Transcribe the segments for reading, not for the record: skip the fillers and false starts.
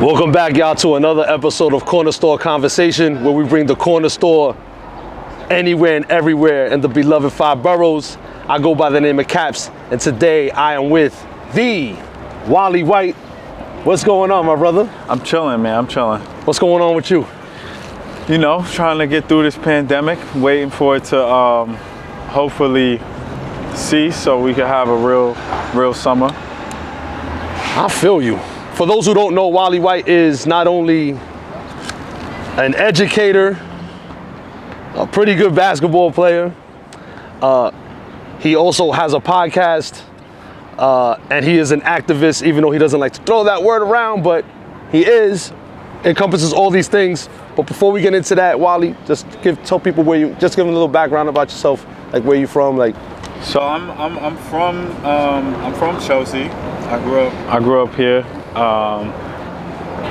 Welcome back, y'all, to another episode of Corner Store Conversation, where we bring the corner store anywhere and everywhere in the beloved 5 boroughs. I go by the name of Caps, and today I am with the Wali White. What's going on, my brother? I'm chilling, man. I'm chilling. What's going on with you? You know, trying to get through this pandemic, waiting for it to hopefully cease so we can have a real summer. I feel you. For those who don't know, Wali White is not only an educator, a pretty good basketball player. He also has a podcast, and he is an activist, even though he doesn't like to throw that word around, but he encompasses all these things. But before we get into that, Wali, tell people just give them a little background about yourself, like where you from, like. So I'm from Chelsea. I grew up here,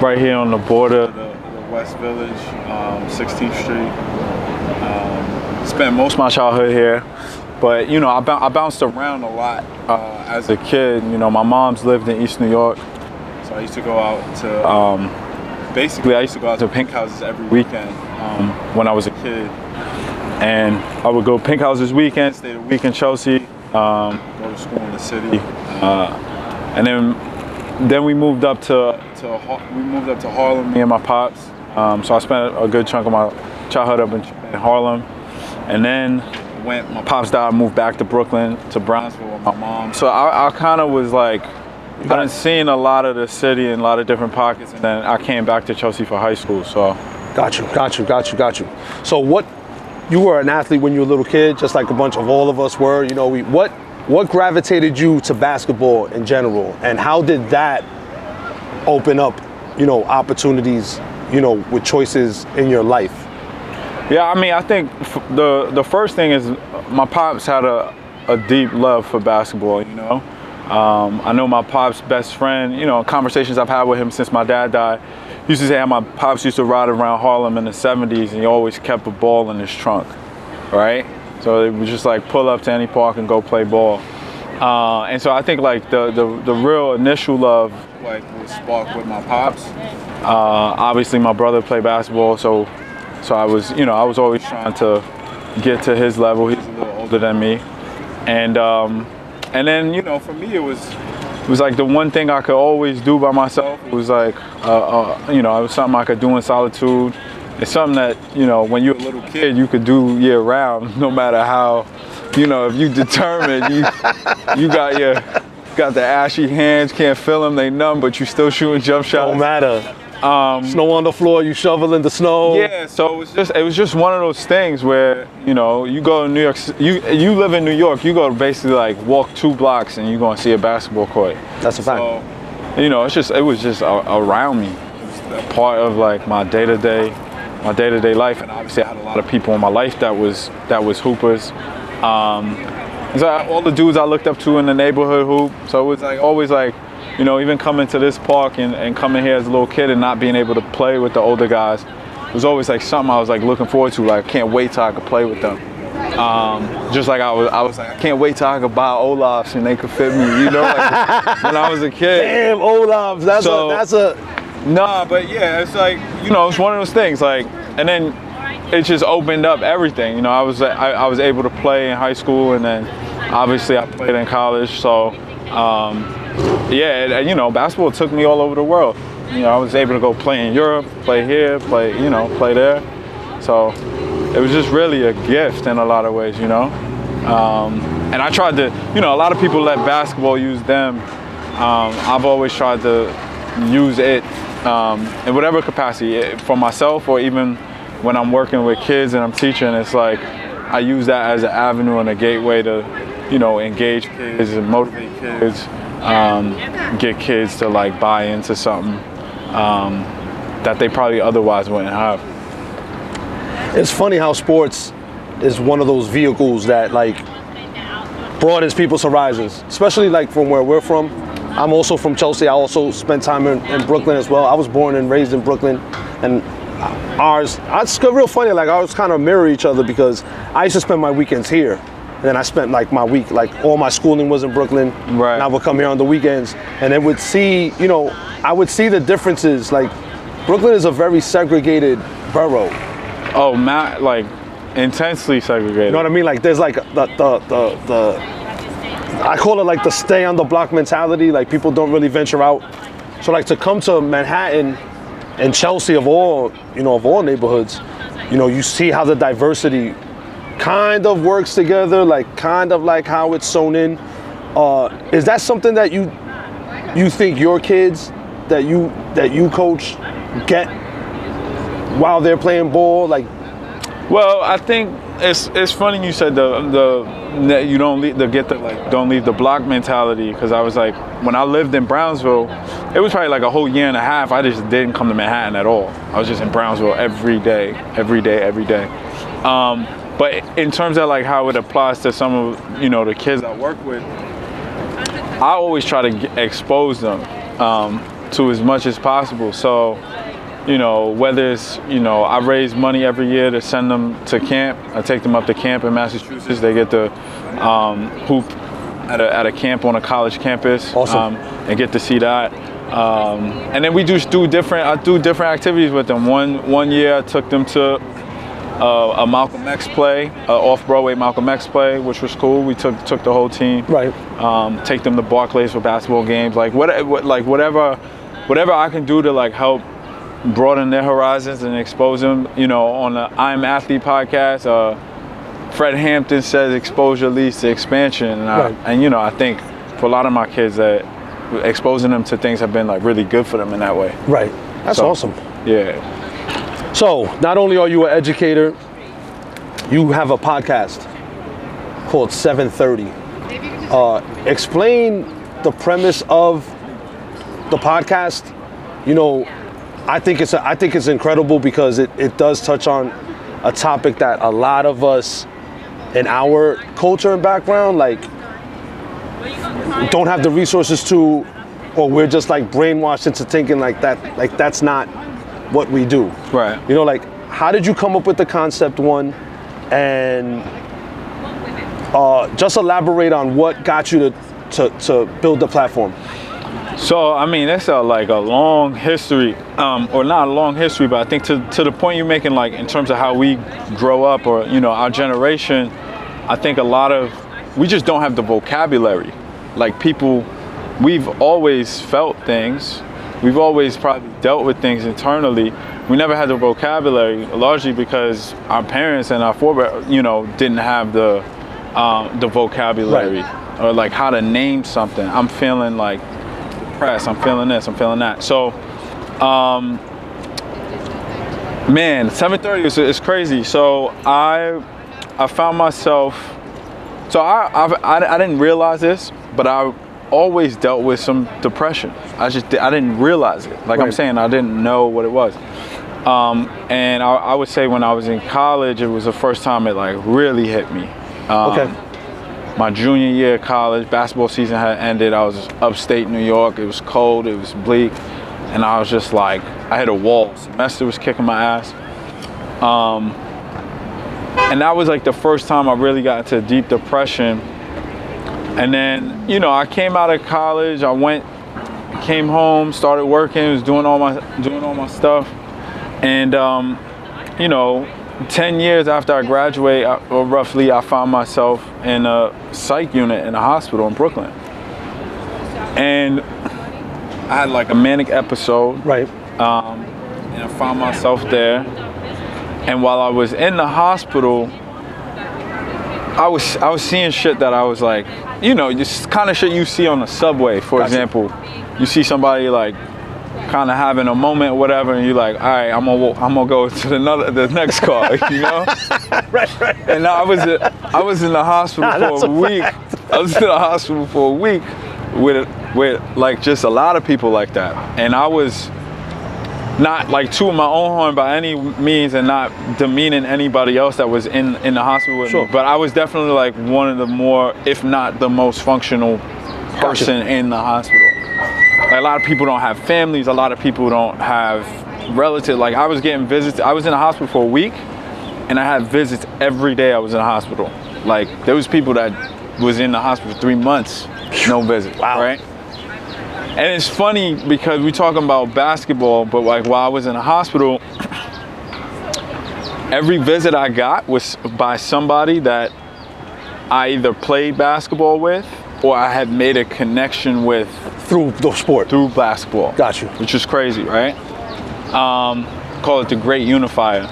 right here on the border, the West Village, 16th Street. Spent most of my childhood here, but you know I bounced around a lot as a kid. You know, my mom's lived in East New York, so I used to go out to I used to go out to pink houses every weekend when I was a kid. And I would go pink houses weekend, stay a week in Chelsea, go to school in the city, and then we moved up to Harlem, me and my pops. So I spent a good chunk of my childhood up in Harlem, and then when my pops died, I moved back to Brooklyn, to Brownsville with my mom. So I kind of was like, I done seen a lot of the city and a lot of different pockets, and then I came back to Chelsea for high school. So Got you. So you were an athlete when you were a little kid, just like a bunch of all of us were. You know, what gravitated you to basketball in general, and how did that open up, you know, opportunities, you know, with choices in your life? Yeah, I mean, I think the first thing is my pops had a deep love for basketball. You know, I know my pops' best friend. You know, conversations I've had with him since my dad died. Used to say how my pops used to ride around Harlem in the 70s, and he always kept a ball in his trunk, right? So it was just like pull up to any park and go play ball. And so I think like the real initial love like was sparked with my pops. Obviously my brother played basketball, so I was always trying to get to his level. He's a little older than me, and then you know, for me it was like the one thing I could always do by myself. It was like, you know, it was something I could do in solitude. It's something that, you know, when you're a little kid, you could do year round, no matter how, you know, if you determined, you got the ashy hands, can't feel them, they numb, but you still shooting jump shots. Don't matter. Snow on the floor, you shoveling the snow. Yeah, so it was just one of those things where, you know, you go to New York, you live in New York, you go to basically like walk 2 blocks and you're gonna see a basketball court. That's a fact. So, you know, it was just around me. It was a part of like my day-to-day life, and obviously I had a lot of people in my life that was hoopers. So all the dudes I looked up to in the neighborhood hoop. So it was like always like, you know, even coming to this park and coming here as a little kid and not being able to play with the older guys, it was always like something I was like looking forward to. Like I can't wait till I could play with them. Just like I was like, I can't wait till I could buy Olafs and they could fit me, you know, like when I was a kid. Damn, Olafs, that's a. Nah, but yeah, it's like, you know, it's one of those things. Like, and then it just opened up everything. You know, I was able to play in high school, and then obviously I played in college. So. Yeah, you know, basketball took me all over the world. You know, I was able to go play in Europe, play here, play there. So it was just really a gift in a lot of ways, you know. And I tried to, you know, a lot of people let basketball use them. I've always tried to use it in whatever capacity, for myself or even when I'm working with kids and I'm teaching. It's like I use that as an avenue and a gateway to, you know, engage kids and motivate kids. Get kids to like buy into something that they probably otherwise wouldn't have. It's funny how sports is one of those vehicles that like broadens people's horizons, especially like from where we're from. I'm also from Chelsea. I also spent time in Brooklyn as well. I was born and raised in Brooklyn, and it's real funny. Like I was kind of mirror each other because I used to spend my weekends here. then I spent like my week, like all my schooling was in Brooklyn. Right. And I would come here on the weekends, and then would see, you know, I would see the differences. Like Brooklyn is a very segregated borough. Oh, like intensely segregated. You know what I mean? Like there's like the I call it like the stay on the block mentality. Like people don't really venture out. So like to come to Manhattan and Chelsea of all neighborhoods, you know, you see how the diversity kind of works together, like kind of like how it's sewn in. Is that something that you think your kids that you coach get while they're playing ball? Like, well, I think it's funny you said you don't leave the block mentality, because I was like, when I lived in Brownsville, it was probably like a whole year and a half. I just didn't come to Manhattan at all. I was just in Brownsville every day. But in terms of like how it applies to some of, you know, the kids I work with, I always try to expose them to as much as possible. So, you know, whether it's, you know, I raise money every year to send them to camp. I take them up to camp in Massachusetts. They get to hoop at a camp on a college campus. Awesome. And get to see that. And then we just do different activities with them. One year I took them to a Malcolm X play, off-Broadway Malcolm X play, which was cool. We took the whole team. Right. Take them to Barclays for basketball games. Like whatever I can do to like help broaden their horizons and expose them. You know, on the I'm Athlete podcast, Fred Hampton says exposure leads to expansion, and you know, I think for a lot of my kids that exposing them to things have been like really good for them in that way. Right. That's awesome. Yeah. So not only are you an educator, you have a podcast called 730. Explain the premise of the podcast. You know, I think it's incredible because it does touch on a topic that a lot of us in our culture and background like don't have the resources to, or we're just like brainwashed into thinking like that's not what we do. Right. You know, like how did you come up with the concept, one, and just elaborate on what got you to build the platform. So, I mean, that's a long history, or not a long history, but I think to the point you're making, like in terms of how we grow up, or, you know, our generation, I think we just don't have the vocabulary. Like people, we've always felt things. We've always probably dealt with things internally. We never had the vocabulary, largely because our parents and our forebears, you know, didn't have the vocabulary, right, or like how to name something. I'm feeling like depressed. I'm feeling this. I'm feeling that. So, man, 7:30 is crazy. So I found myself. So I didn't realize this, but I always dealt with some depression. I didn't realize it. Like, right, I'm saying, I didn't know what it was. And I would say when I was in college, it was the first time it like really hit me. Okay. My junior year of college, basketball season had ended. I was upstate New York. It was cold. It was bleak. And I was just like, I hit a wall. Semester was kicking my ass. And that was like the first time I really got into deep depression. And then, you know, I came out of college. Came home, started working, was doing all my stuff. And, you know, 10 years after I graduated, or roughly, I found myself in a psych unit in a hospital in Brooklyn. And I had like a manic episode. Right. And I found myself there. And while I was in the hospital, I was seeing shit that I was like, you know, just kind of shit you see on the subway, for example. You see somebody like kind of having a moment or whatever, and you're like, all right, I'm gonna go to the next car, you know? Right. And I was in the hospital for a week. I was in the hospital for a week with like just a lot of people like that, and I was not like tooting my own horn by any means, and not demeaning anybody else that was in the hospital with me. But I was definitely like one of the more, if not the most functional person in the hospital. Like, a lot of people don't have families. A lot of people don't have relatives. Like, I was getting visits. I was in the hospital for a week, and I had visits every day I was in the hospital. Like there was people that was in the hospital for 3 months, no visit, Wow. right? And it's funny because we talking about basketball, but like while I was in the hospital, every visit I got was by somebody that I either played basketball with or I had made a connection with Through the sport. through basketball. Got you. Which is crazy, right? Call it the great unifier.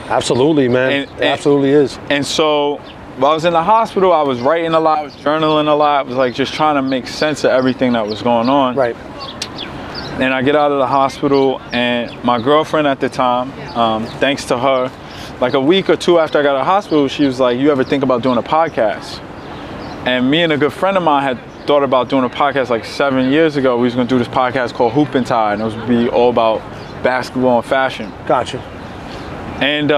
Absolutely, man. It absolutely is. And so while I was in the hospital, I was writing a lot, I was journaling a lot. I was like just trying to make sense of everything that was going on. Right. And I get out of the hospital, and my girlfriend at the time, thanks to her, like a week or two after I got out of the hospital, she was like, you ever think about doing a podcast? And me and a good friend of mine had thought about doing a podcast like 7 years ago. We was gonna do this podcast called Hoop and Tie, and it was gonna be all about basketball and fashion. Gotcha. And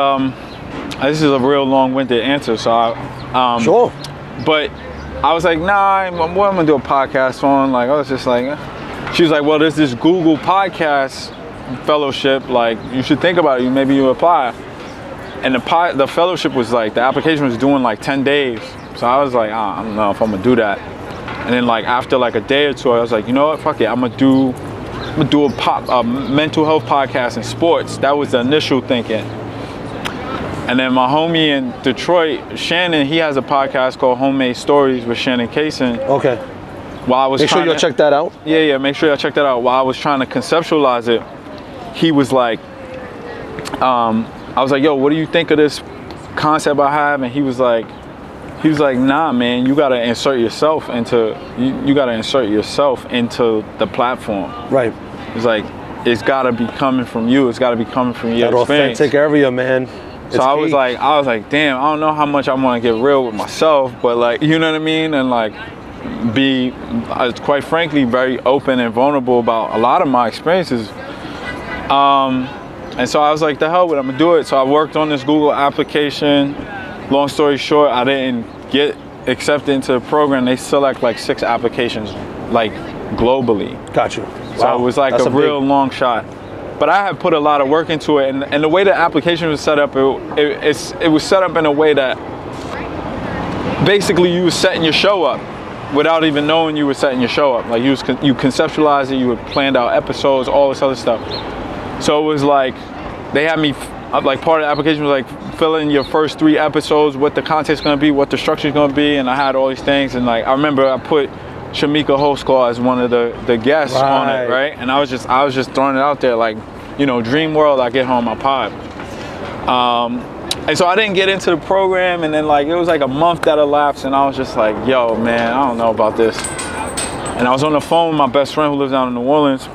this is a real long-winded answer, so I, Sure. but I was like, nah, what I'm gonna do a podcast on? Like, I was just like, she was like, well, there's this Google podcast fellowship, like, you should think about it, maybe you apply. And the fellowship was like, the application was doing like 10 days. So I was like, I don't know if I'm gonna do that. And then like after like a day or two, I was like, you know what, fuck it, I'm gonna do a mental health podcast in sports. That was the initial thinking. And then my homie in Detroit, Shannon, he has a podcast called Homemade Stories with Shannon Kaysen. Okay. While I was Make sure you'll check that out. Yeah, make sure y'all check that out. While I was trying to conceptualize it, he was like, I was like, yo, what do you think of this concept I have? And he was like, nah, man, you gotta insert yourself into the platform. Right. It's like, it's gotta be coming from you. It's gotta be coming from your That experience. authentic area, man. So I was like, damn, I don't know how much I want to get real with myself, but like, you know what I mean? And like, be, quite frankly, very open and vulnerable about a lot of my experiences. And so I was like, the hell with it, I'm gonna do it. So I worked on this Google application. Long story short, I didn't get accepted into the program. They select like 6 applications, like globally. Got you. So it was like a real long shot. But I had put a lot of work into it, and the way the application was set up, it was set up in a way that basically you were setting your show up without even knowing you were setting your show up. Like you conceptualized it, you had planned out episodes, all this other stuff. So it was like, they had me, like part of the application was like fill in your first 3 episodes, what the content's gonna be, what the structure's gonna be, and I had all these things, and like I remember I put Shamika Hostclaw as one of the guests on it, right? And I was just throwing it out there, like, you know, dream world, I get home my pod. And so I didn't get into the program, and then like it was like a month that elapsed, and I was just like, yo, man, I don't know about this. And I was on the phone with my best friend who lives down in New Orleans.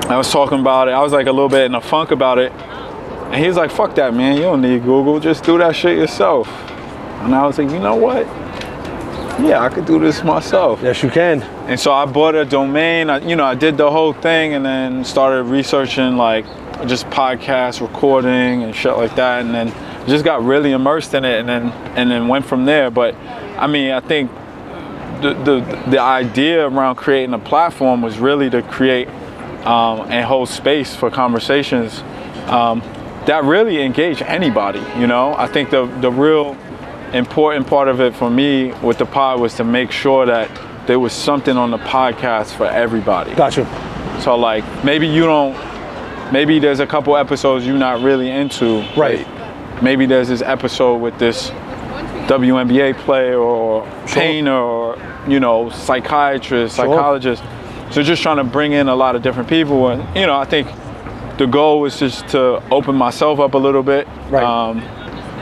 I was talking about it. I was like a little bit in a funk about it. And he was like, fuck that, man. You don't need Google. Just do that shit yourself. And I was like, you know what? Yeah, I could do this myself. Yes, you can. And so I bought a domain. I did the whole thing, and then started researching like just podcast recording and shit like that. And then just got really immersed in it, and then went from there. But I mean, I think the idea around creating a platform was really to create and hold space for conversations that really engage anybody. You know, I think the real important part of it for me with the pod was to make sure that there was something on the podcast for everybody. Gotcha. So like maybe there's a couple episodes you're not really into. Right. Maybe there's this episode with this WNBA player or painter or, you know, psychiatrist, psychologist. So just trying to bring in a lot of different people. And, you know, I think the goal was just to open myself up a little bit. Right.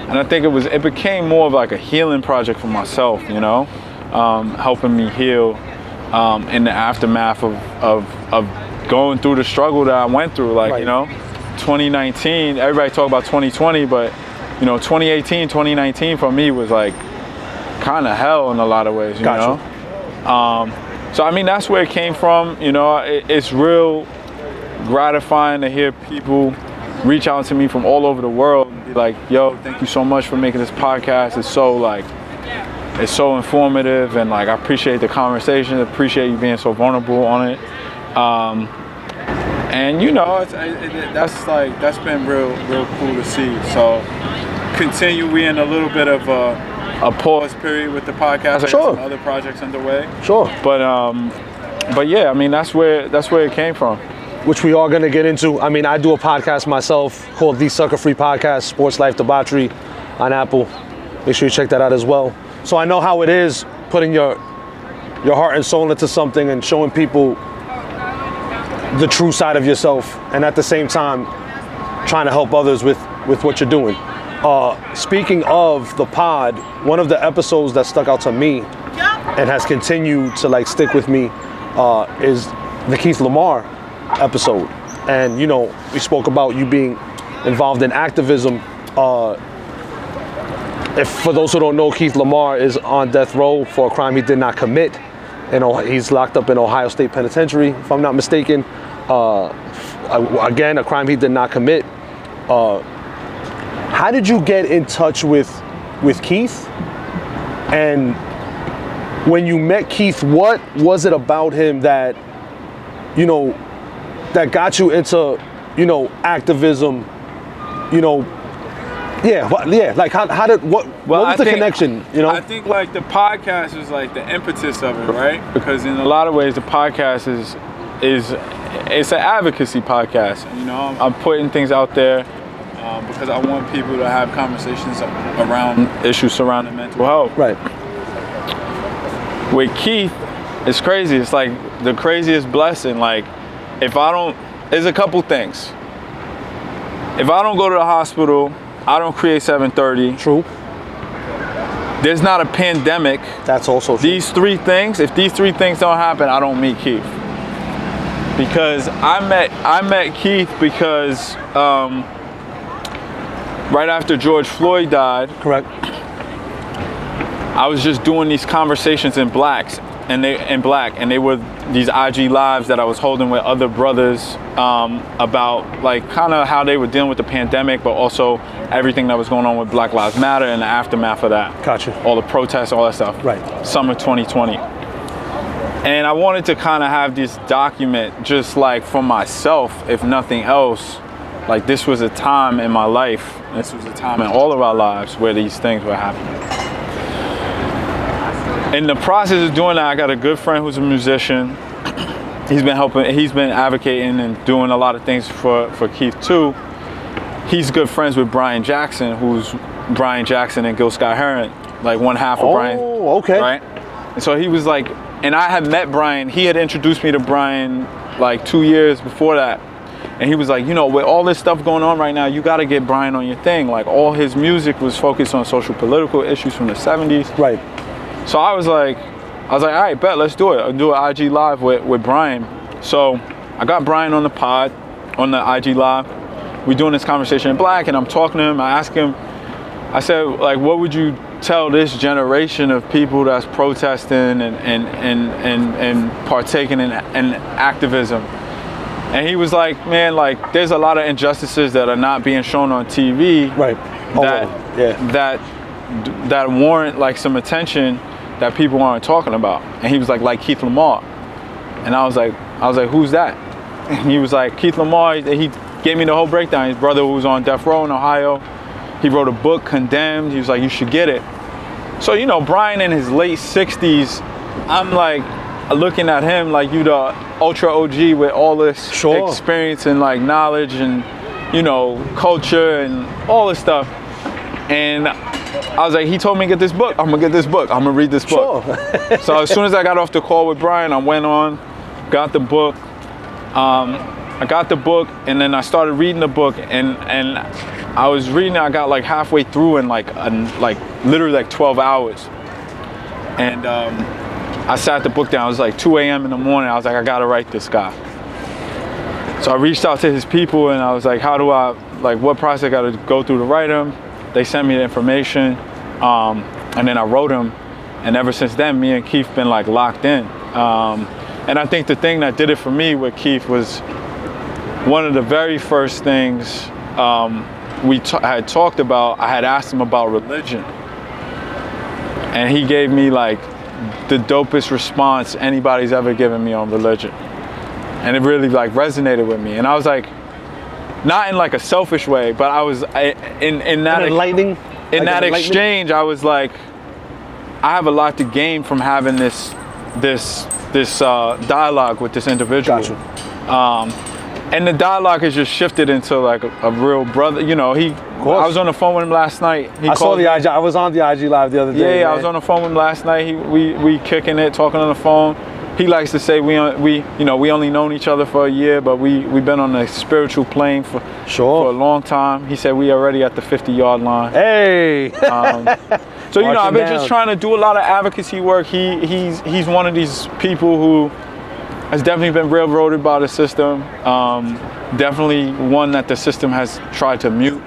And I think it became more of like a healing project for myself, you know, helping me heal in the aftermath of going through the struggle that I went through. Like, right. You know, 2019, everybody talk about 2020, but, you know, 2018, 2019 for me was like kind of hell in a lot of ways, you know? So, I mean, that's where it came from. You know, it's real gratifying to hear people reach out to me from all over the world and be like, yo, thank you so much for making this podcast. It's so informative, and like I appreciate the conversation, appreciate you being so vulnerable on it. And you know, that's been real cool to see. So continue. We in a little bit of a pause period with the podcast. I Sure. got some other projects underway. Sure. But yeah, I mean that's where it came from. Which we are gonna get into. I mean, I do a podcast myself called the Sucka Free Podcast, Sports Life Debauchery on Apple. Make sure you check that out as well. So I know how it is putting your heart and soul into something and showing people the true side of yourself, and at the same time trying to help others with what you're doing. Speaking of the pod, one of the episodes that stuck out to me and has continued to like stick with me is the Keith Lamar episode. And you know, we spoke about you being involved in activism. If for those who don't know, Keith Lamar is on death row for a crime he did not commit. He's locked up in Ohio State Penitentiary, if I'm not mistaken. Again, a crime he did not commit. How did you get in touch with Keith? And when you met Keith, what was it about him that, you know, that got you into, you know, activism, you know? Like what was the connection, you know? I think like the podcast is like the impetus of it, right? Because in a lot of ways the podcast is it's an advocacy podcast. You know, I'm putting things out there because I want people to have conversations around issues surrounding mental health. Right. With Keith, it's crazy. It's like the craziest blessing. Like, there's a couple things. If I don't go to the hospital, I don't create 730. True. There's not a pandemic. That's also true. These three things, if these three things don't happen, I don't meet Keith. Because I met Keith because right after George Floyd died, correct, I was just doing these conversations in black, and they were these IG lives that I was holding with other brothers about like kind of how they were dealing with the pandemic, but also everything that was going on with Black Lives Matter and the aftermath of that. Gotcha. All the protests, all that stuff. Right. Summer 2020. And I wanted to kind of have this document just like for myself, if nothing else. Like this was a time in my life, this was a time in all of our lives where these things were happening. In the process of doing that, I got a good friend who's a musician. He's been advocating and doing a lot of things for Keith too. He's good friends with Brian Jackson, who's Brian Jackson and Gil Scott-Heron, like one half of Brian. Oh, okay. Right? And so he was like, and I had met Brian, he had introduced me to Brian like 2 years before that. And he was like, you know, with all this stuff going on right now, you got to get Brian on your thing. Like all his music was focused on social political issues from the 70s. Right. So I was like, all right, bet, let's do it. I'll do an IG live with Brian. So I got Brian on the pod, on the IG live. We're doing this conversation in black, and I'm talking to him. I asked him, I said, like, what would you tell this generation of people that's protesting and partaking in activism? And he was like, man, like, there's a lot of injustices that are not being shown on TV. Right. That warrant like some attention that people aren't talking about. And he was like Keith Lamar. And I was like, who's that? And he was like, Keith Lamar. He gave me the whole breakdown. His brother who was on death row in Ohio, he wrote a book, Condemned. He was like, you should get it. So, you know, Brian in his late 60s, I'm like looking at him like you the ultra OG with all this experience and like knowledge and, you know, culture and all this stuff. And I was like, he told me to get this book. I'm gonna get this book. I'm gonna read this book. Sure. So as soon as I got off the call with Brian, I went on, got the book. I got the book, and then I started reading the book, and I was reading it. I got like halfway through in like literally like 12 hours. And I sat the book down. It was like 2 a.m. in the morning. I was like, I gotta write this guy. So I reached out to his people, and I was like, what process I gotta go through to write him? They sent me the information, and then I wrote him, and ever since then, me and Keith been like locked in. And I think the thing that did it for me with Keith was one of the very first things we had talked about. I had asked him about religion, and he gave me like the dopest response anybody's ever given me on religion, and it really like resonated with me. And I was like, not in like a selfish way, but I was in that exchange. I was like, I have a lot to gain from having this dialogue with this individual. And the dialogue has just shifted into like a real brother. You know, I was on the phone with him last night. I saw the IG. I was on the IG live the other day. Yeah, I was on the phone with him last night. We kicking it, talking on the phone. He likes to say we only known each other for a year, but we've been on a spiritual plane for a long time. He said we already at the 50-yard line. Hey. So you know, I've been just trying to do a lot of advocacy work. He's one of these people who has definitely been railroaded by the system. Definitely one that the system has tried to mute.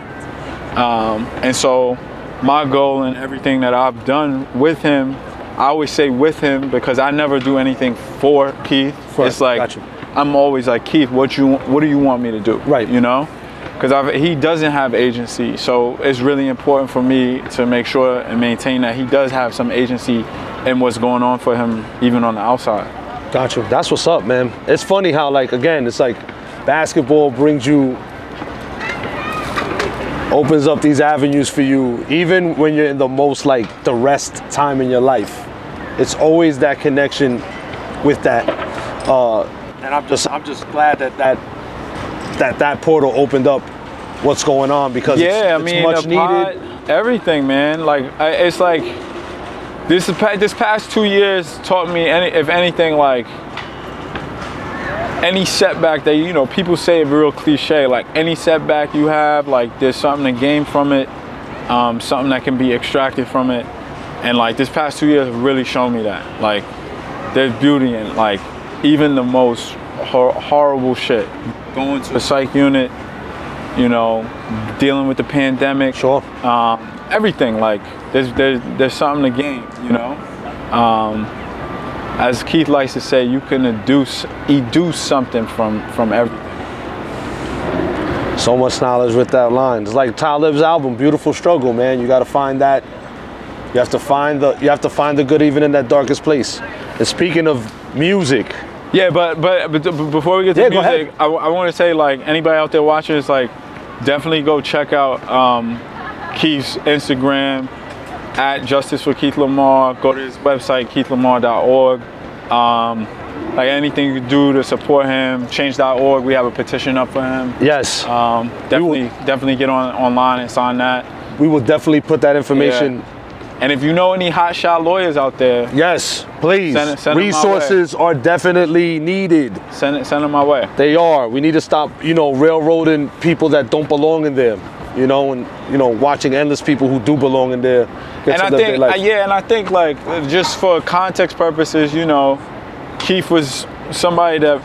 And so my goal and everything that I've done with him, I always say with him because I never do anything for Keith. It's like I'm always like, Keith, what do you want me to do? Right. You know, because he doesn't have agency, so it's really important for me to make sure and maintain that he does have some agency in what's going on for him, even on the outside. Gotcha. That's what's up, man. It's funny how, like, again, it's like basketball opens up these avenues for you, even when you're in the most like the rest time in your life. It's always that connection with that, and I'm just glad that portal opened up what's going on because it's much needed. Everything, man. Like it's like this past 2 years taught me, if anything, like any setback that, you know, people say it real cliche, like any setback you have, like there's something to gain from it, something that can be extracted from it. And like this past 2 years have really shown me that, like there's beauty in like even the most horrible shit. Going to a psych unit, you know, dealing with the pandemic, everything, like there's something to gain, you know. As Keith likes to say, you can deduce something from everything. So much knowledge with that line. It's like Talib's album, Beautiful Struggle, man. You gotta find that. You have to find the good even in that darkest place. And speaking of music. Yeah, but before we get to music, I want to say, like, anybody out there watching is like, definitely go check out Keith's Instagram at Justice for Keith Lamar. Go to his website, keithlamar.org. Like anything you can do to support him, change.org. We have a petition up for him. Yes. Definitely get online and sign that. We will definitely put that information. Yeah. And if you know any hotshot lawyers out there, yes, please. Send resources are definitely needed. Send them my way. They are. We need to stop, you know, railroading people that don't belong in there. You know, and you know, watching endless people who do belong in there. And I think like just for context purposes, you know, Keith was somebody that,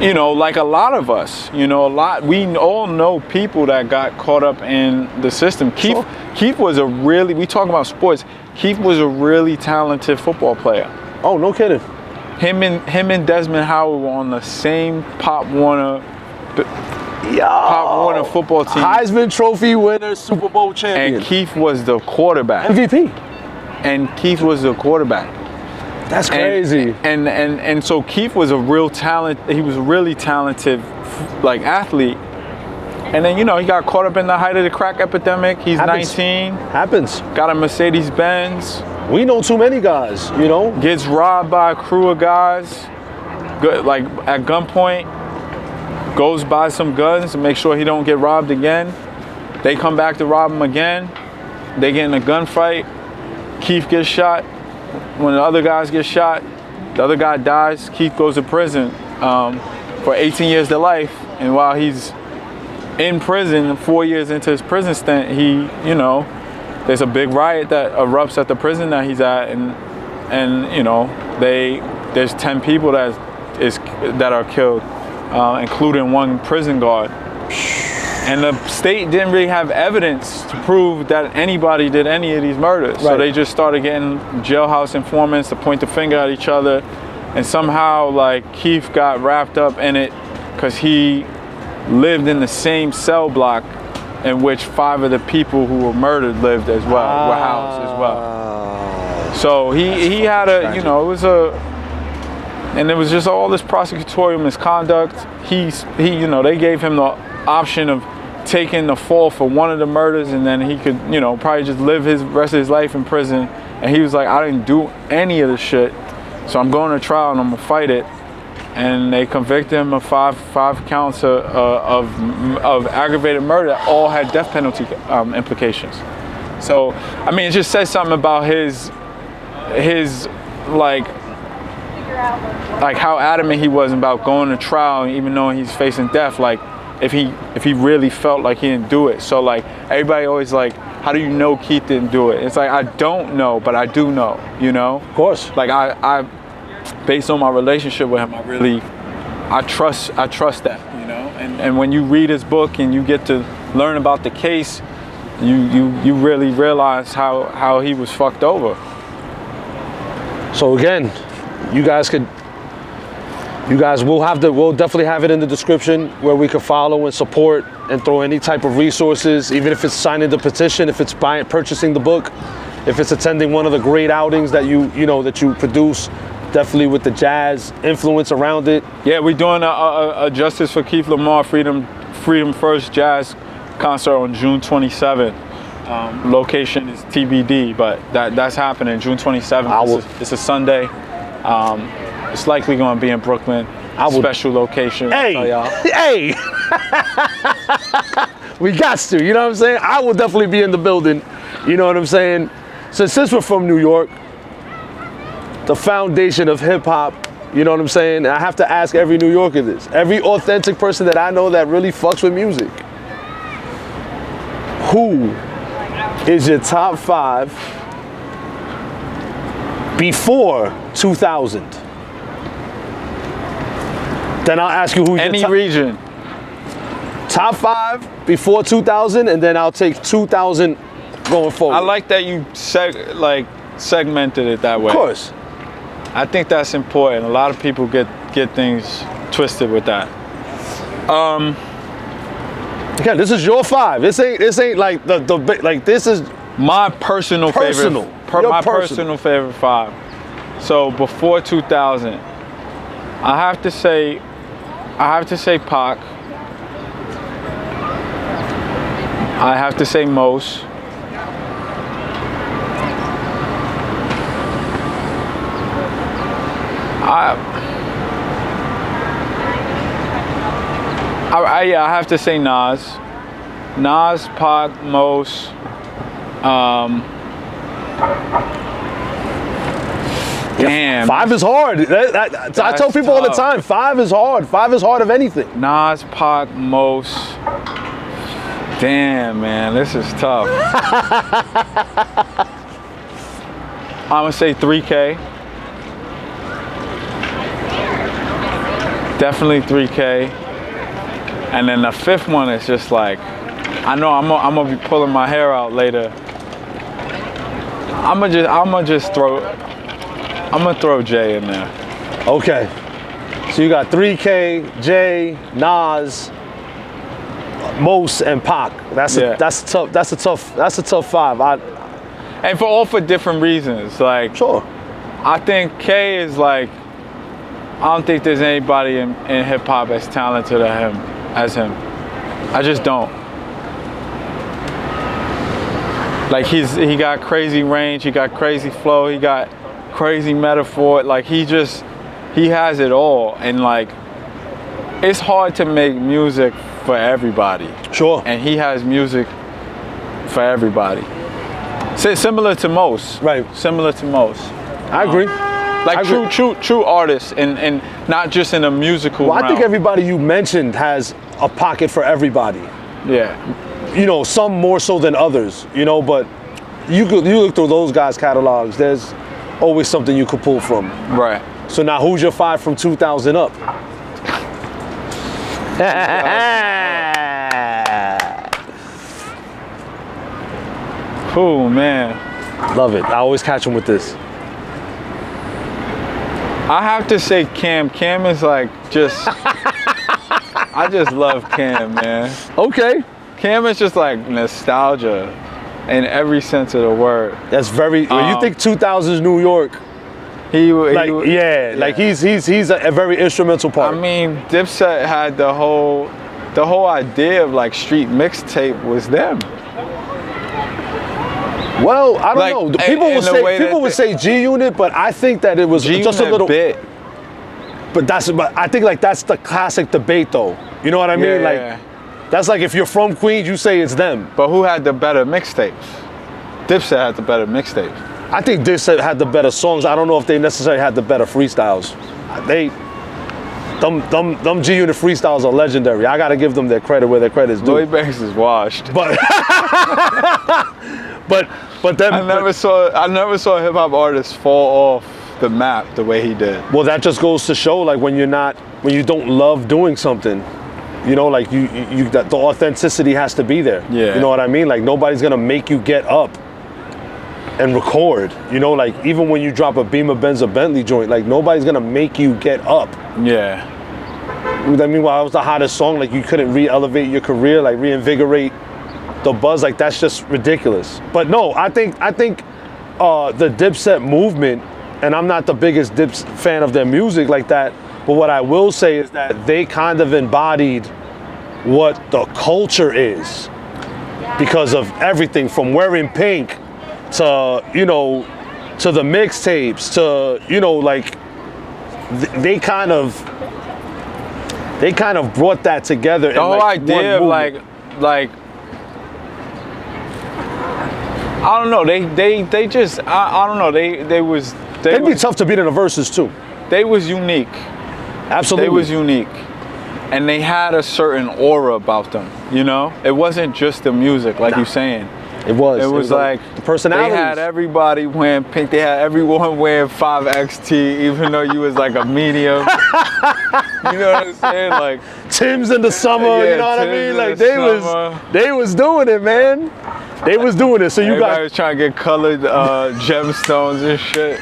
you know, like a lot of us, you know, we all know people that got caught up in the system. Keith was we talk about sports, Keith was a really talented football player. Oh, no kidding. Him and Desmond Howard were on the same Pop Warner football team. Heisman Trophy winner, Super Bowl champion. And Keith was the quarterback. MVP. And Keith was the quarterback. That's crazy. And so Keith was a real talent. He was a really talented, like, athlete. And then, you know, he got caught up in the height of the crack epidemic. He's 19. Happens. Got a Mercedes-Benz. We know too many guys, you know. Gets robbed by a crew of guys, like at gunpoint. Goes buy some guns to make sure he don't get robbed again. They come back to rob him again. They get in a gunfight. Keith gets shot. When the other guys get shot, the other guy dies. Keith goes to prison for 18 years to life. And while he's in prison, 4 years into his prison stint, you know, there's a big riot that erupts at the prison that he's at, and you know, there's 10 people that are killed, including one prison guard. And the state didn't really have evidence to prove that anybody did any of these murders. Right. So they just started getting jailhouse informants to point the finger at each other. And somehow, like, Keith got wrapped up in it because he lived in the same cell block in which 5 of the people who were murdered lived as well, were housed as well. So he had you know, it was and it was just all this prosecutorial misconduct. He, you know, they gave him the option of taking the fall for one of the murders, and then he could, you know, probably just live his rest of his life in prison. And he was like, I didn't do any of the shit, so I'm going to trial and I'm gonna fight it. And they convicted him of five counts of aggravated murder that all had death penalty implications. So, I mean, it just says something about his like how adamant he was about going to trial, even though he's facing death. Like, if he really felt like he didn't do it. So, like, everybody always like, how do you know Keith didn't do it? It's like, I don't know, but I do know, you know? Of course. Like, I based on my relationship with him, I trust that, you know? And when you read his book and you get to learn about the case, you really realize how he was fucked over. So again, we'll definitely have it in the description where we can follow and support and throw any type of resources, even if it's signing the petition, if it's purchasing the book, if it's attending one of the great outings that you produce, definitely with the jazz influence around it. Yeah, we're doing a Justice for Keith Lamar Freedom First Jazz concert on June 27th. Location is TBD, but that's happening June 27th. It's a Sunday. It's likely going to be in Brooklyn. Special location. Hey, hey, we got to. You know what I'm saying? I will definitely be in the building. You know what I'm saying? So since we're from New York, the foundation of hip hop. You know what I'm saying? I have to ask every New Yorker this. Every authentic person that I know that really fucks with music. Who is your top 5 before 2000? Then I'll ask you who's any your region. Top 5 before 2000, and then I'll take 2000 going forward. I like that you segmented it that way. Of course. I think that's important. A lot of people get things twisted with that. Again, this is your 5. This ain't like the like this is my personal favorite. My personal favorite 5. So before 2000, I have to say Pac. I have to say Mos. I have to say Nas, Pac, Mos. Damn. 5 is hard. I tell people all the time, 5 is hard. 5 is hard of anything. Nas, Pac, Mos. Damn, man, this is tough. I'm gonna say 3K. Definitely 3K. And then the 5th one is just like, I know I'm gonna be pulling my hair out later. I'm gonna throw Jay in there. Okay. So you got 3K, Jay, Nas, Mos, and Pac. That's a tough 5. And for different reasons. Like, sure. I think K is like, I don't think there's anybody in hip hop as talented as him. I just don't. Like, he got crazy range, he got crazy flow, he got crazy metaphor. Like, he has it all. And like, it's hard to make music for everybody. Sure. And he has music for everybody. Similar to Mos. Right. Similar to Mos. I agree. Like true artists, and not just in a musical realm. I think everybody you mentioned has a pocket for everybody. Yeah. You know, some more so than others, you know, but you look through those guys' catalogs, there's always something you could pull from. Right. So now who's your 5 from 2000 up? Oh, man. Love it. I always catch him with this. I have to say Cam. Cam is like just, I just love Cam, man. Okay. Cam is just like nostalgia in every sense of the word. That's very, when you think 2000s New York, Like he's a very instrumental part. I mean, Dipset had the whole idea of like street mixtape was them. Well, I don't know. People would say G Unit, but I think that it was just a little bit. But I think like that's the classic debate though. You know what I mean? Like that's like if you're from Queens, you say it's them. But who had the better mixtapes? Dipset had the better mixtapes. I think Dipset had the better songs. I don't know if they necessarily had the better freestyles. Them G Unit freestyles are legendary. I gotta give them their credit where their credit is due. Lloyd Banks is washed. But then I never saw a hip hop artist fall off the map the way he did. Well, that just goes to show like when you don't love doing something, you know, like that the authenticity has to be there. Yeah. You know what I mean? Like nobody's gonna make you get up and record. You know, like even when you drop a Beamer, Benz, or Bentley joint, like nobody's gonna make you get up. Yeah. I mean, while it was the hottest song, like you couldn't re-elevate your career, like reinvigorate the buzz. Like that's just ridiculous. But no, I think the Dipset movement, and I'm not the biggest Dips fan of their music like that, but what I will say is that they kind of embodied what the culture is because of everything from wearing pink to, you know, to the mixtapes to, you know, like they kind of brought that together. The whole idea of like I don't know, they just I don't know, they'd be tough to beat in the verses too. They was unique. Absolutely. They was unique. And they had a certain aura about them, you know? It wasn't just the music, like you're saying. It was. It was like the personalities. They had everybody wearing pink. They had everyone wearing 5XT, even though you was like a medium. You know what I'm saying? Like Tim's in the summer. You know what I mean? Like they was doing it, man. They was doing it. So everybody was trying to get colored gemstones and shit.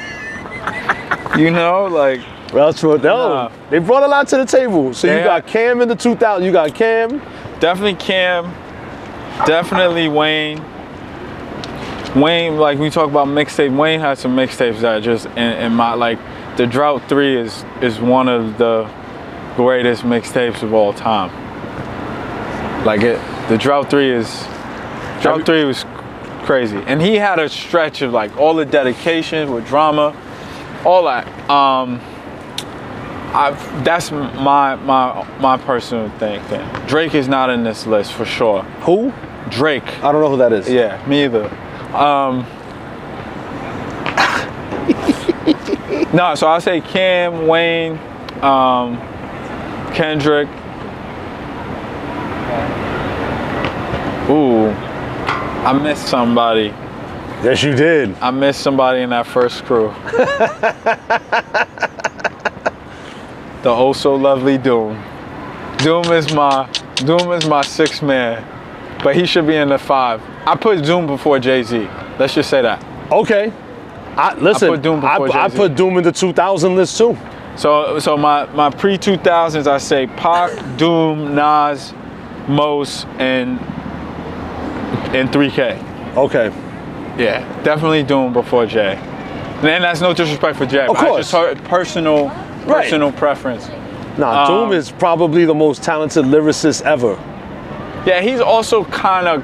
You know, like. Well, true. No, they brought a lot to the table. So you got Cam in the 2000s. You got Cam. Definitely Cam. Definitely Wayne. Wayne, like we talk about mixtape, Wayne has some mixtapes that are just in my, like, the Drought 3 is one of the greatest mixtapes of all time. Like the Drought 3 was crazy. And he had a stretch of like all the dedications with drama, all that. That's my personal thing. Drake is not in this list for sure. Who? Drake. I don't know who that is. Yeah, me either. No, so I say Cam, Wayne, Kendrick. Ooh, I missed somebody. Yes, you did. I missed somebody in that first crew. The oh so lovely Doom. Doom is my sixth man, but he should be in the 5. I put Doom before Jay-Z. Let's just say that. Okay. I put Doom before Jay-Z. I put Doom in the 2000 list too. So my pre-2000s, I say Pac, Doom, Nas, Mos, and 3K. Okay. Yeah, definitely Doom before Jay. And that's no disrespect for Jay. Of course. I just personal preference. Nah, Doom is probably the most talented lyricist ever. Yeah, he's also kind of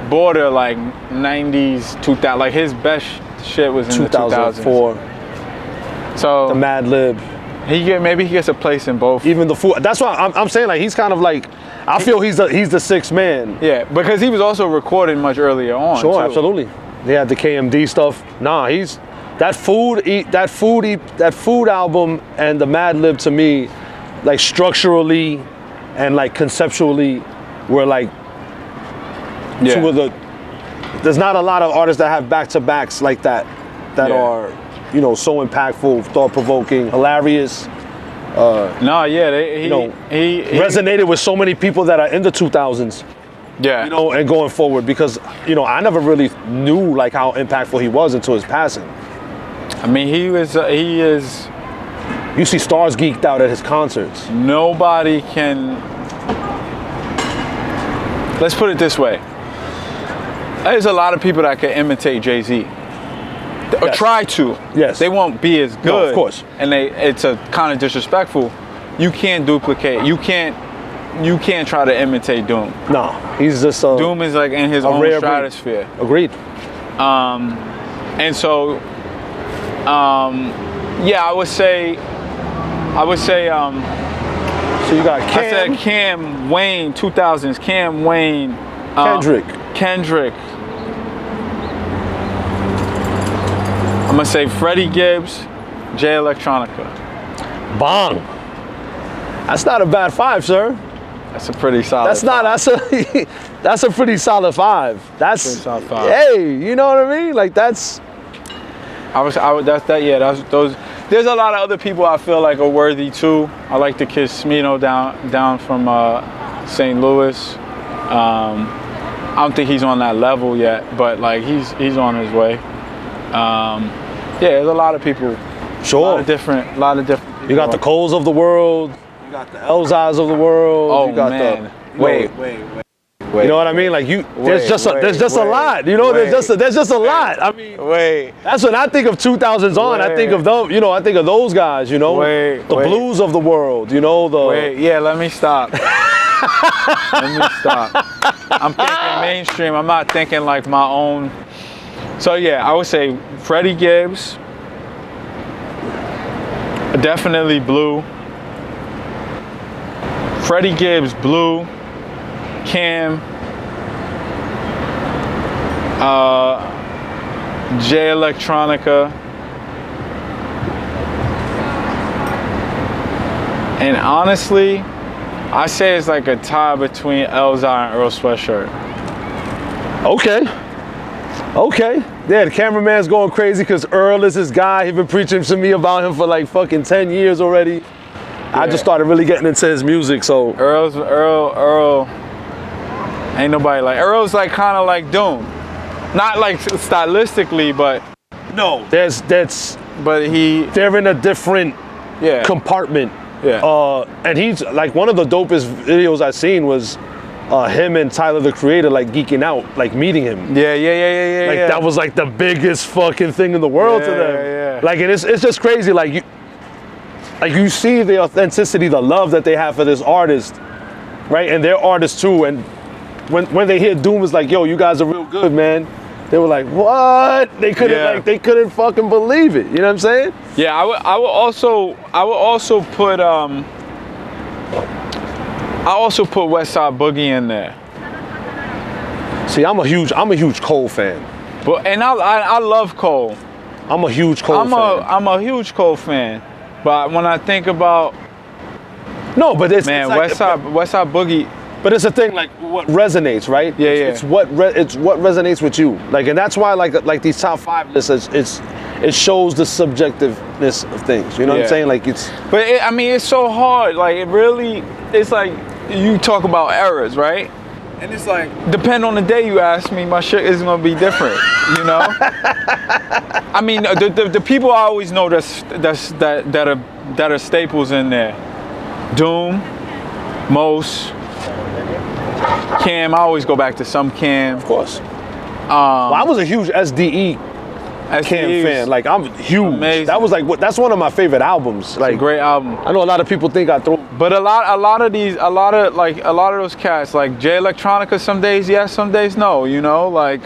border like 90s, 2000. Like his best shit was in 2004. The 2000s. So the Mad Lib. Maybe he gets a place in both. Even the four. That's why I'm saying like he's kind of like I feel he's the sixth man. Yeah, because he was also recording much earlier on. Sure, too. Absolutely. They had the KMD stuff. Nah, he's that food album and the Mad Lib to me, like structurally and like conceptually, were like two of the. There's not a lot of artists that have back-to-backs like that are, you know, so impactful, thought-provoking, hilarious. He resonated with so many people that are in the 2000s. Yeah. You know, and going forward, because, you know, I never really knew like how impactful he was until his passing. I mean, he is. You see stars geeked out at his concerts. Nobody can. Let's put it this way. There's a lot of people that can imitate Jay-Z. or try to. Yes. They won't be as good. No, of course. And it's a kind of disrespectful. You can't duplicate. You can't try to imitate Doom. No, he's just Doom is like in his own stratosphere. Agreed. And so, yeah, I would say. So you got Cam. I said Cam, Wayne, 2000s. Cam, Wayne, Kendrick. I'm gonna say Freddie Gibbs, Jay Electronica. Bong. That's not a bad 5, sir. That's a pretty solid. That's a pretty solid 5. That's pretty solid 5. Hey, you know what I mean? Like that's. Those. There's a lot of other people I feel like are worthy too. I like the kid Smino down from St. Louis. I don't think he's on that level yet, but like he's on his way. Yeah, there's a lot of people. Sure. A lot of different people. You got the Coles of the world. You got the Elzais of the world. Oh you got man. Wait. You know what I mean? Like there's just a lot. You know, there's just a lot. I mean, that's when I think of 2000s on. I think of them. You know, I think of those guys. You know, the Blues of the world. You know, let me stop. I'm thinking mainstream. I'm not thinking like my own. So yeah, I would say Freddie Gibbs. Definitely Blue. Freddie Gibbs, Blue. Cam, Jay Electronica, and honestly, I say it's like a tie between Elzai and Earl Sweatshirt. Okay. Yeah, the cameraman's going crazy because Earl is his guy. He's been preaching to me about him for like fucking 10 years already. Yeah. I just started really getting into his music, so. Earl. Ain't nobody like Earl's like kind of like Doom, not like stylistically, but no, they're in a different compartment. Yeah. And he's like one of the dopest videos I seen was him and Tyler the Creator like geeking out, like meeting him. Yeah. Like that was like the biggest fucking thing in the world to them. Yeah. Like and it's just crazy. Like you see the authenticity, the love that they have for this artist, right? And they're artists too. And when they hear Doom was like, yo, you guys are real good, man. They were like, what? They couldn't fucking believe it. You know what I'm saying? Yeah, I would also put West Side Boogie in there. See, I'm a huge Cole fan. But I love Cole. I'm a huge Cole fan. I'm a huge Cole fan. But when I think about West Side Boogie. But it's a thing like what resonates, right? Yeah, It's what resonates with you. Like, and that's why like these top 5 lists, it shows the subjectiveness of things. You know what I'm saying? Like it's. But it's so hard. Like it's like you talk about eras, right? And it's like depend on the day you ask me, my shit is gonna be different. You know. I mean, the people I always know that are staples in there. Doom, Mos. Cam, I always go back to some Cam. Of course. I was a huge SDE Cam fan. Like I'm huge. Amazing. That was like that's one of my favorite albums. Like it's a great album. I know a lot of people think I throw. But a lot of those cats like Jay Electronica. Some days yes, some days no. You know, like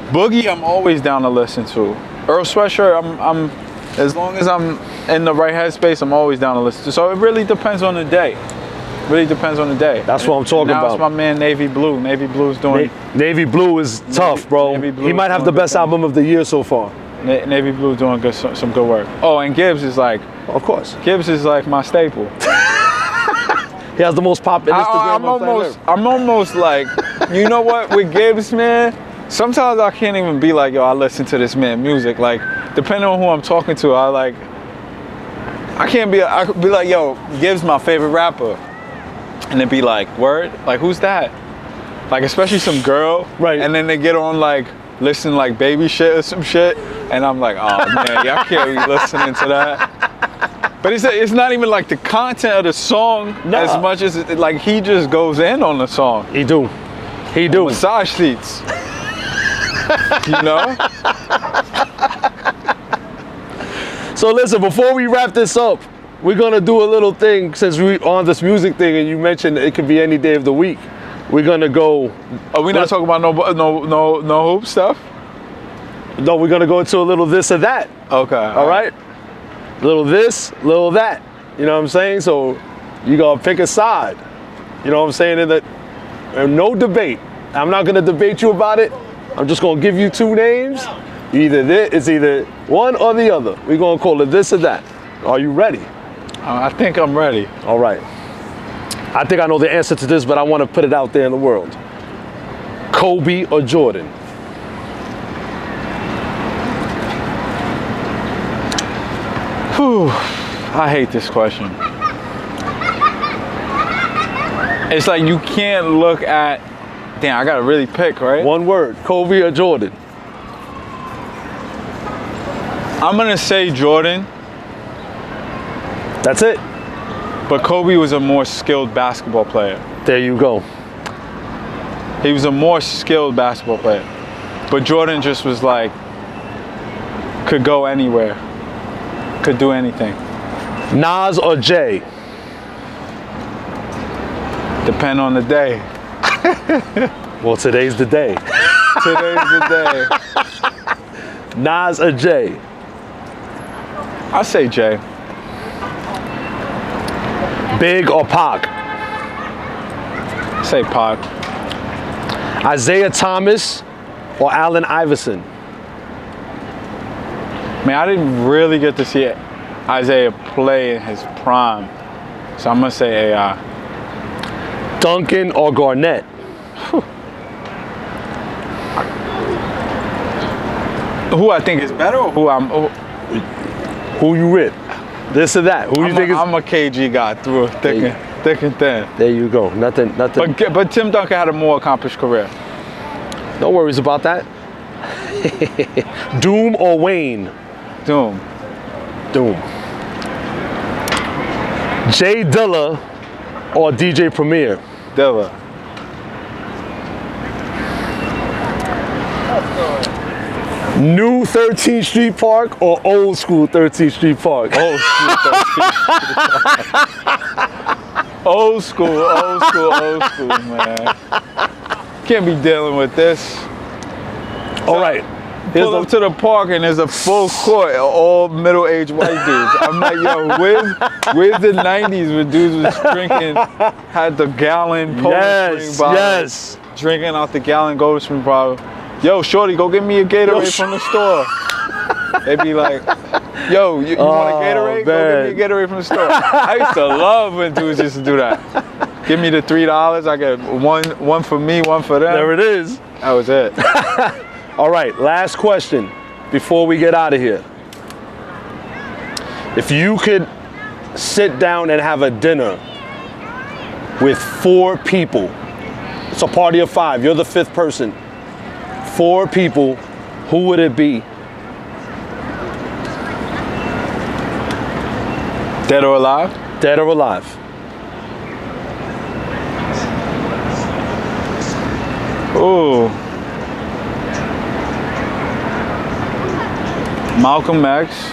Boogie, I'm always down to listen to. Earl Sweatshirt, I'm as long as I'm in the right headspace, I'm always down to listen to. So it really depends on the day. Really depends on the day. That's what I'm talking now about. It's my man Navy Blue. Navy Blue's doing. Navy Blue is tough, bro. He might have the best album of the year so far. Navy Blue's doing some good work. Oh, and Gibbs is like. Of course. Gibbs is like my staple. He has the most popular Instagram. I'm almost like, you know what, with Gibbs, man. Sometimes I can't even be like, yo, I listen to this man music. Like, depending on who I'm talking to, I could be like, yo, Gibbs my favorite rapper. And then be like, word? Like, who's that? Like, especially some girl. Right. And then they get on, like, listen like baby shit or some shit. And I'm like, oh, man, y'all can't be listening to that. But it's not even, like, the content of the song as much as, like, he just goes in on the song. He do. Massage seats. You know? So listen, before we wrap this up, we're gonna do a little thing since we on this music thing, and you mentioned it could be any day of the week. We're gonna go. Are we not talking about no hoop stuff? No, we're gonna go into a little this or that. Okay. All right. Little this, little that. You know what I'm saying? So you gotta pick a side. You know what I'm saying? And no debate. I'm not gonna debate you about it. I'm just gonna give you two names. It's either one or the other. We're gonna call it this or that. Are you ready? I think I'm ready. All right. I think I know the answer to this, but I want to put it out there in the world. Kobe or Jordan? Whew. I hate this question. It's like you can't look at. Damn, I gotta really pick, right? One word. Kobe or Jordan? I'm gonna say Jordan. That's it. But Kobe was a more skilled basketball player. There you go. He was a more skilled basketball player. But Jordan just was like, could go anywhere. Could do anything. Nas or Jay? Depend on the day. Well, today's the day. Today's the day. Nas or Jay? I say Jay. Big or Pac? Say Pac. Isaiah Thomas or Allen Iverson? Man, I didn't really get to see Isaiah play in his prime. So I'm gonna say AI. Duncan or Garnett? Who I think is better or who I'm... Who you with? This or that? Who you think is... I'm a KG guy through thick and thin. There you go. Nothing. But Tim Duncan had a more accomplished career. No worries about that. Doom or Wayne? Doom. Jay Dilla or DJ Premier? Dilla. New 13th Street Park or old school 13th Street Park? Old school 13th Street Park. Old school, man. Can't be dealing with this. All right. Pull up to the park and there's a full court of all middle-aged white dudes. I'm like, yo, where's the 90s when dudes was drinking, had the gallon Golden Spring bottle, drinking out the gallon Golden Spring bottle. Yo, shorty, go get me a Gatorade from the store. They be like, yo, you want a Gatorade? Man. Go get me a Gatorade from the store. I used to love when dudes used to do that. Give me the $3, I get one for me, one for them. There it is. That was it. All right, last question before we get out of here. If you could sit down and have a dinner with 4 people, it's a party of 5, you're the 5th person, 4 people, who would it be? Dead or alive? Dead or alive? Ooh. Malcolm X.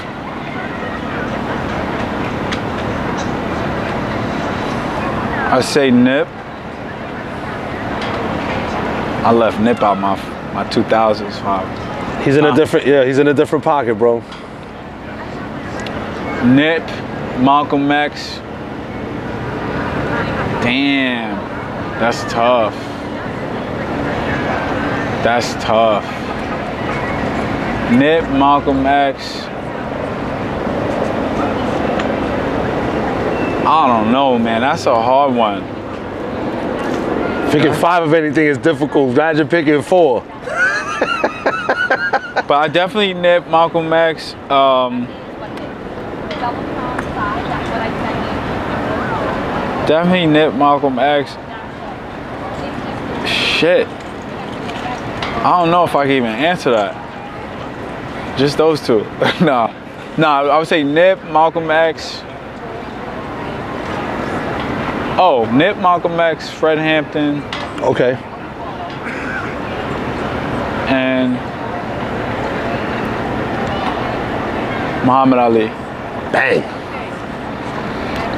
I say Nip. I left Nip out my 2000s file. He's in a different pocket, bro. Nip, Malcolm X. Damn, that's tough. That's tough. Nip, Malcolm X. I don't know, man. That's a hard one. Picking 5 of anything is difficult. Imagine picking 4. But I definitely Nip, Malcolm X. Definitely Nip, Malcolm X. Shit. I don't know if I can even answer that. Just those 2. No, I would say Nip, Malcolm X. Oh, Nip, Malcolm X, Fred Hampton. Okay. And Muhammad Ali. Bang.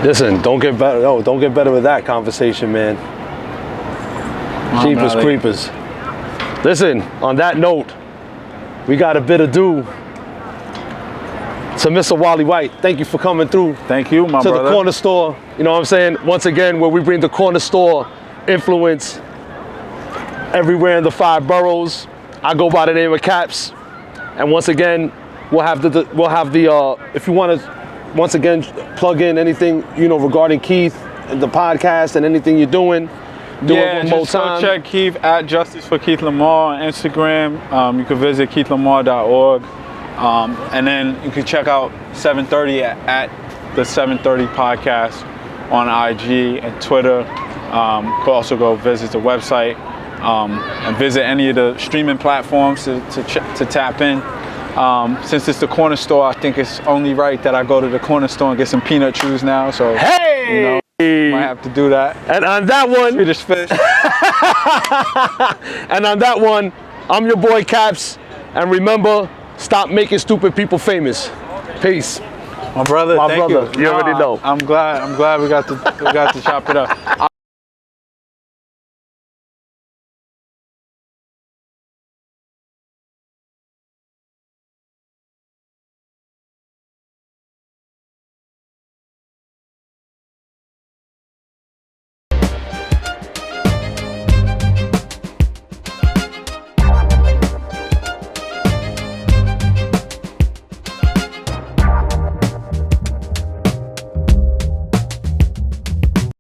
Listen, don't get better. Oh, don't get better with that conversation, man. Muhammad Jeepers Ali. creepers. Listen, on that note, we got a bit of due to Mr. Wali White. Thank you for coming through Thank you, my to brother. the corner store. You know what I'm saying? Once again, where we bring the corner store influence everywhere in the 5 boroughs. I go by the name of Caps, and once again, we'll have the if you want to once again plug in anything regarding Keith and the podcast and anything you're doing. Do it one more just go time. check Keith at Justice for Keith Lamar on Instagram. You can visit keithlamar.org. And then you can check out 730 at the 730 podcast on IG and Twitter. You can also go visit the website and visit any of the streaming platforms to tap in. Since it's the corner store, I think it's only right that I go to the corner store and get some peanut chews now. So, Hey! might have to do that. And on that one, Swedish fish. and on that one, I'm your boy Caps. And remember, stop making stupid people famous. Peace. My brother, My thank brother, you. you already know. I'm glad we got to chop it up.